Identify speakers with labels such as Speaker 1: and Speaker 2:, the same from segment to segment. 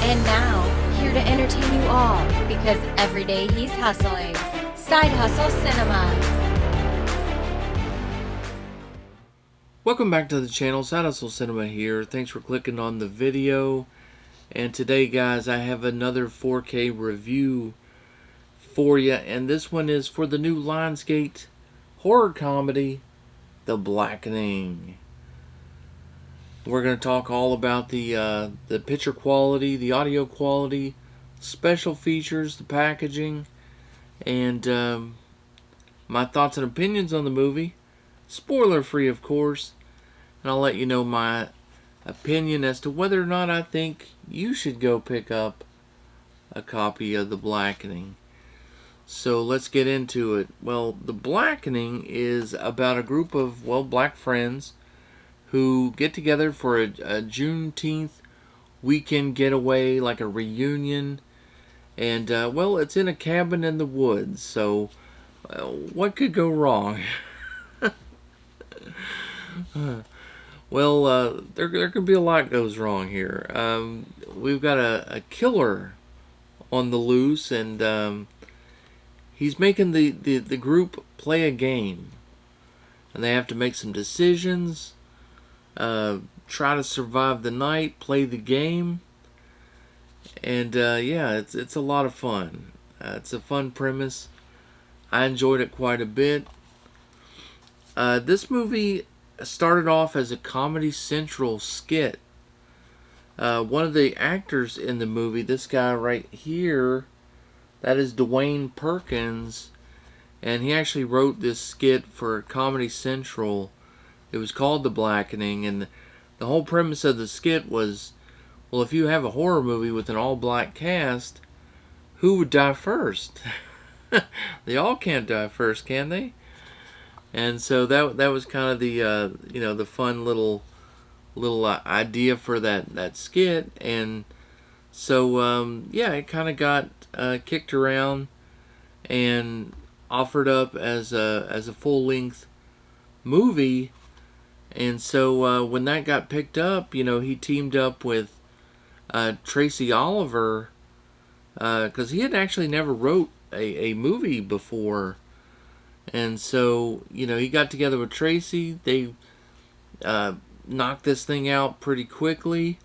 Speaker 1: And now, here to entertain you all, because every day he's hustling. Side Hustle Cinema.
Speaker 2: Welcome back to the channel. Side Hustle Cinema here. Thanks for clicking on the video. And today, guys, I have another 4K review for you. And this one is for the new Lionsgate horror comedy, The Blackening. We're going to talk all about the picture quality, the audio quality, special features, the packaging, and my thoughts and opinions on the movie. Spoiler free, of course. And I'll let you know my opinion as to whether or not I think you should go pick up a copy of The Blackening. So let's get into it. Well, The Blackening is about a group of, black friends who get together for a Juneteenth weekend getaway, like a reunion. And, it's in a cabin in the woods. So, what could go wrong? There could be a lot goes wrong here. We've got a killer on the loose, and he's making the group play a game. And they have to make some decisions, try to survive the night, play the game. And it's a lot of fun. It's a fun premise. I enjoyed it quite a bit. This movie started off as a Comedy Central skit. One of the actors in the movie, this guy right here, that is Dwayne Perkins, and he actually wrote this skit for Comedy Central. It was called The Blackening, and the whole premise of the skit was, well, if you have a horror movie with an all-black cast, who would die first? They all can't die first, can they? And so that was kind of the the fun little idea for that skit, and so it kind of got kicked around and offered up as a full-length movie. And so when that got picked up, he teamed up with Tracy Oliver, because he had actually never wrote a movie before. And so, he got together with Tracy. They knocked this thing out pretty quickly.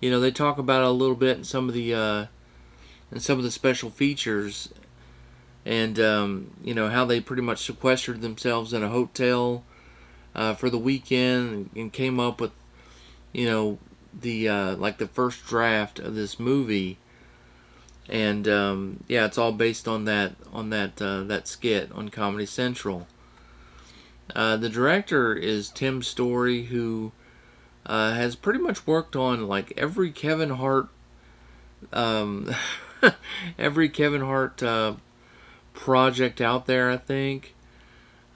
Speaker 2: They talk about it a little bit in some of the special features, and how they pretty much sequestered themselves in a hotel for the weekend and came up with the first draft of this movie. And it's all based on that skit on Comedy Central. The director is Tim Story, who has pretty much worked on like every Kevin Hart project out there, I think.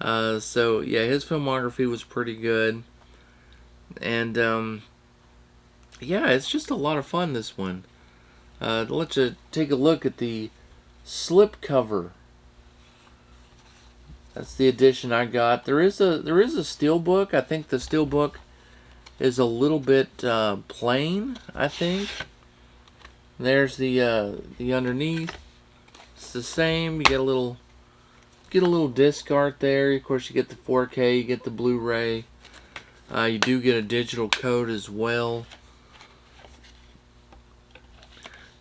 Speaker 2: His filmography was pretty good, and it's just a lot of fun, this one. Let's take a look at the slip cover. That's the edition I got. There is a steelbook. I think the steelbook is a little bit plain, I think. There's the underneath. It's the same. You get a little disc art there. Of course, you get the 4K. You get the Blu-ray. You do get a digital code as well.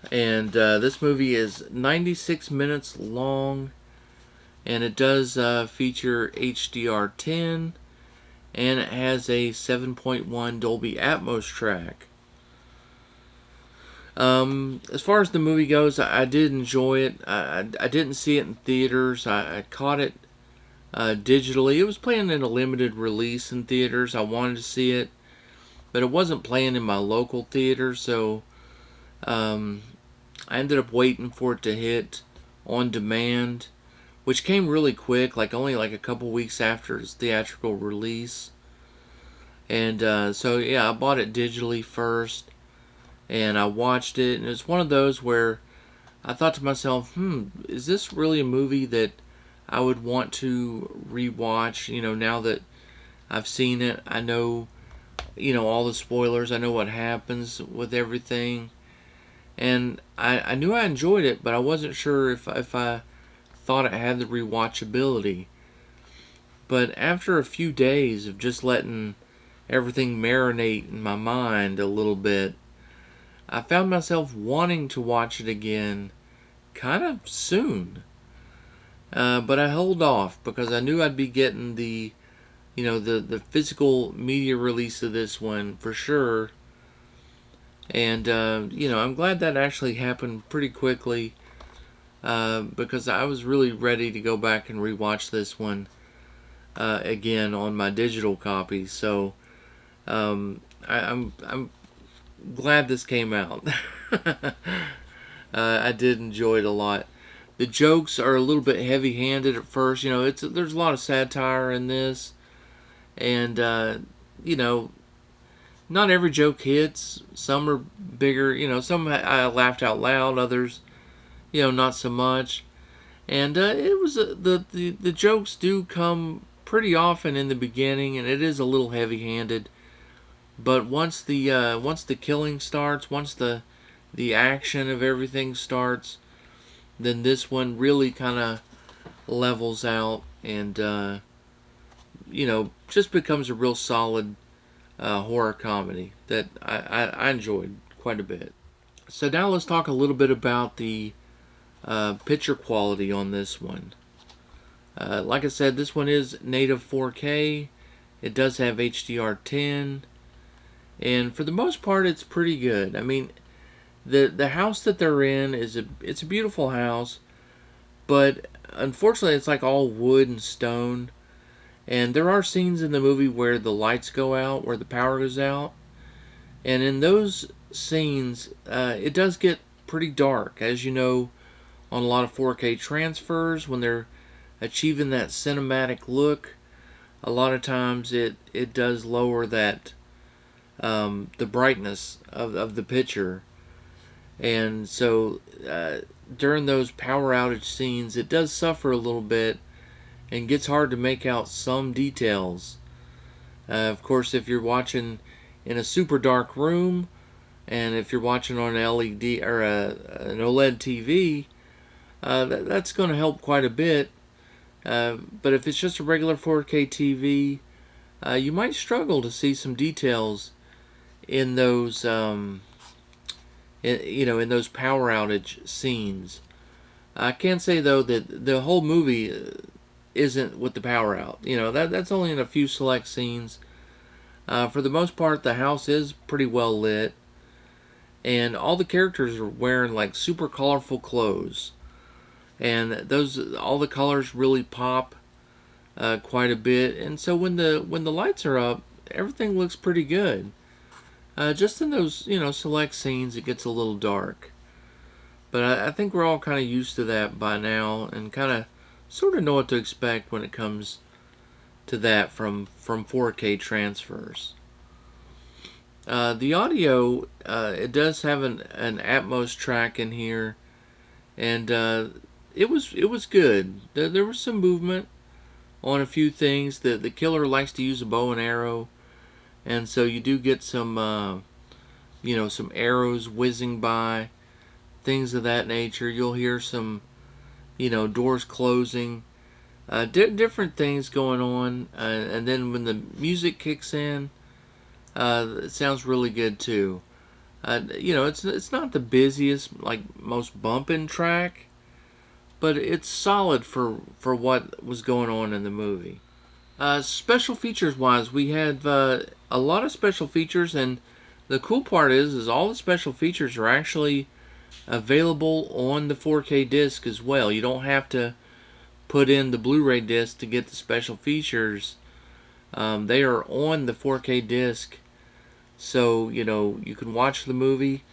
Speaker 2: And this movie is 96 minutes long, and it does feature HDR10, and it has a 7.1 Dolby Atmos track. As far as the movie goes, I did enjoy it. I didn't see it in theaters. I caught it digitally. It was playing in a limited release in theaters. I wanted to see it, but it wasn't playing in my local theater, so I ended up waiting for it to hit on demand, which came really quick, only a couple weeks after its theatrical release. And I bought it digitally first, and I watched it, and it's one of those where I thought to myself, is this really a movie that I would want to rewatch, now that I've seen it? I know, all the spoilers. I know what happens with everything. and I knew I enjoyed it, but I wasn't sure if I thought it had the rewatchability. But after a few days of just letting everything marinate in my mind a little bit, I found myself wanting to watch it again kind of soon. But I held off because I knew I'd be getting the physical media release of this one for sure. And, I'm glad that actually happened pretty quickly because I was really ready to go back and rewatch this one again on my digital copy. So I'm glad this came out. I did enjoy it a lot. The jokes are a little bit heavy-handed at first. There's a lot of satire in this, and you know, not every joke hits. Some are bigger. Some I laughed out loud. Others, not so much. And it was the jokes do come pretty often in the beginning, and it is a little heavy-handed. But once the killing starts, once the action of everything starts, then this one really kind of levels out and just becomes a real solid horror comedy that I enjoyed quite a bit. So now let's talk a little bit about the picture quality on this one. Like I said, this one is native 4K. It does have HDR10, and for the most part, it's pretty good. I mean, the house that they're in it's a beautiful house, but unfortunately, it's like all wood and stone. And there are scenes in the movie where the lights go out, where the power goes out, and in those scenes, it does get pretty dark, as you know, on a lot of 4K transfers when they're achieving that cinematic look. A lot of times it does lower that the brightness of the picture, and so during those power outage scenes, it does suffer a little bit and gets hard to make out some details. Of course, if you're watching in a super dark room, and if you're watching on an LED or an OLED TV, that's going to help quite a bit. But if it's just a regular 4K TV, you might struggle to see some details in those, in those power outage scenes. I can say though that the whole movie isn't with the power out. That's only in a few select scenes. For the most part, the house is pretty well lit, and all the characters are wearing like super colorful clothes, and all the colors really pop quite a bit. And so when the lights are up, everything looks pretty good. Just in those select scenes, it gets a little dark, but I think we're all kind of used to that by now, and kind of sort of know what to expect when it comes to that from 4K transfers. The audio, it does have an Atmos track in here, and it was good. There was some movement on a few things. The killer likes to use a bow and arrow, and so you do get some some arrows whizzing by, things of that nature. You'll hear some doors closing, different things going on, and then when the music kicks in, it sounds really good too. It's not the busiest, like most bumping track, but it's solid for what was going on in the movie. Special features wise, we have a lot of special features, and the cool part is all the special features are actually available on the 4K disc as well. You don't have to put in the Blu-ray disc to get the special features. They are on the 4K disc, so you can watch the movie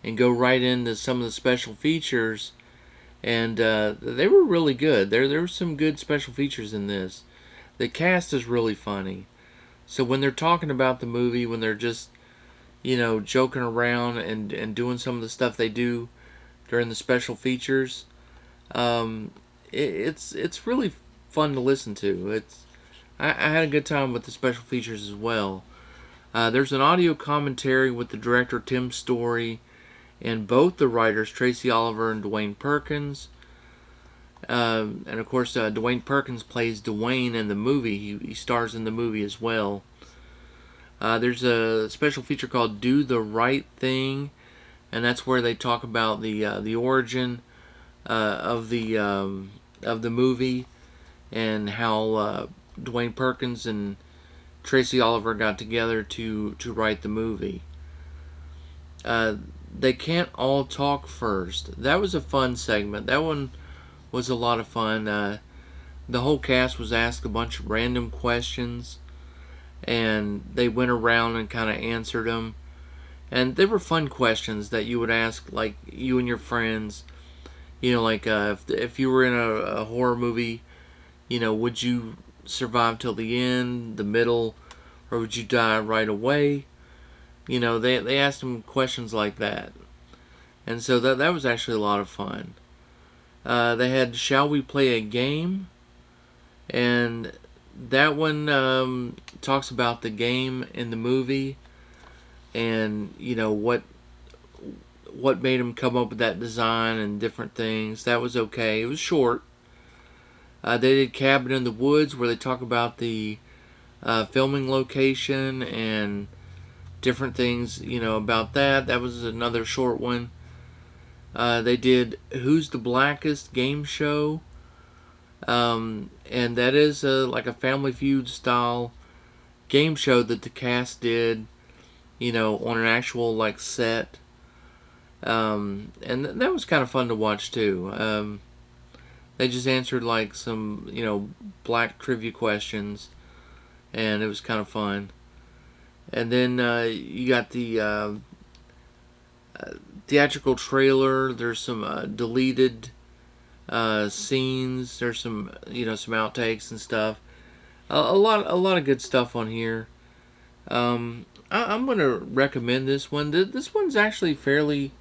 Speaker 2: and go right into some of the special features, and they were really good. There were some good special features in this. The cast is really funny, so when they're talking about the movie, when they're just joking around and doing some of the stuff they do during the special features, it's really fun to listen to. I had a good time with the special features as well. There's an audio commentary with the director Tim Story and both the writers, Tracy Oliver and Dwayne Perkins. And of course, Dwayne Perkins plays Dwayne in the movie. He stars in the movie as well. There's a special feature called "Do the Right Thing," and that's where they talk about the origin of the movie and how Dwayne Perkins and Tracy Oliver got together to write the movie. They can't all talk first. That was a fun segment. That one was a lot of fun. The whole cast was asked a bunch of random questions, and they went around and kind of answered them. And they were fun questions that you would ask, like you and your friends. Like if you were in a horror movie, would you survive till the end, the middle, or would you die right away? They asked them questions like that. And so that was actually a lot of fun. They had "Shall We Play a Game?" And that one talks about the game in the movie and, what made them come up with that design and different things. That was okay. It was short. They did "Cabin in the Woods," where they talk about the filming location and different things, about that. That was another short one. They did "Who's the Blackest" game show. And that is like a Family Feud style game show that the cast did, on an actual like set. And that was kind of fun to watch too. They just answered like some, black trivia questions, and it was kind of fun. And then you got the theatrical trailer. There's some deleted scenes. There's some, some outtakes and stuff. A lot of good stuff on here. I'm gonna recommend this one. This one's actually fairly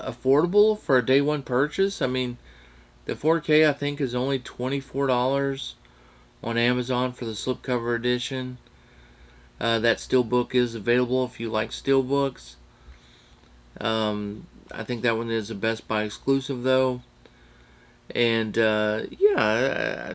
Speaker 2: affordable for a day one purchase. I mean, the 4K I think is only $24 on Amazon for the slipcover edition. That steelbook is available if you like steelbooks. I think that one is a Best Buy exclusive though. And yeah,